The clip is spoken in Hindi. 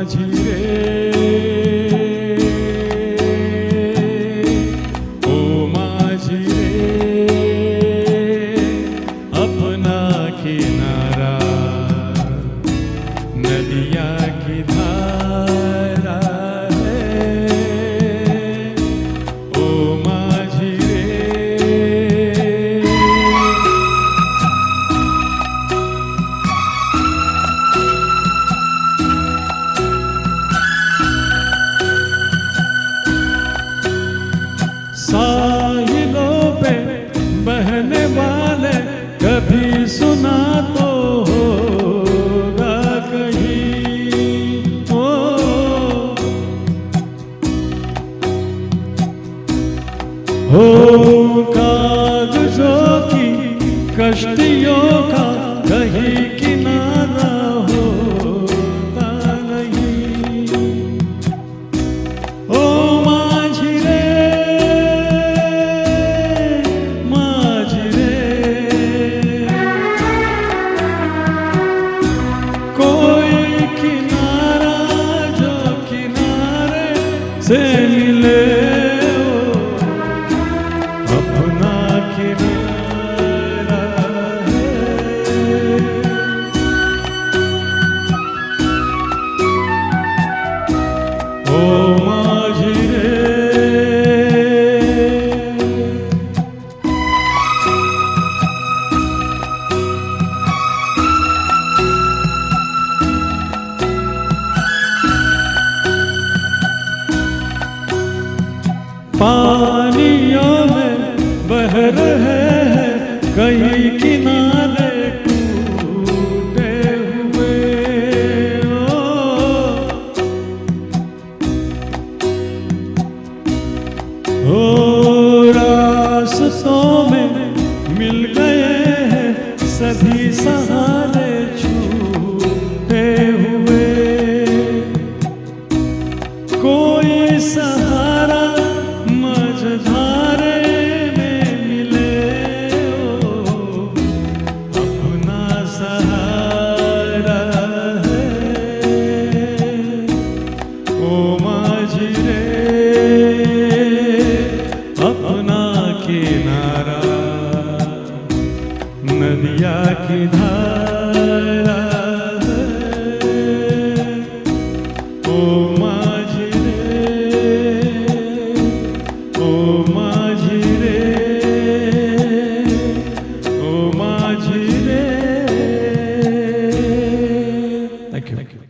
माझी रे, ओ माझी रे, अपना किनारा नदिया की धारा है, ओ माझी रे। साहिलों पे बहने वाले कभी सुना तो होगा कहीं, हो कागजों की कश्तियों का कहीं किनारा होता नहीं, ओ माझी रे, माझी रे। कोई किनारा जो किनारे से मिले, अपना किनारा है, ओ माझी रे। पानियों में बह रहे हैं कई किनारे टूटे हुए, ओ रास्तों में मिल गए हैं सभी सहारे छूटे हुए, कोई सहारा मझधारे में मिले, अपना सहारा है, ओ माझी रे, अपना किनारा नदिया की धारा है, ओ माझी रे, ओ माझी रे, ओ माझी रे। Thank you.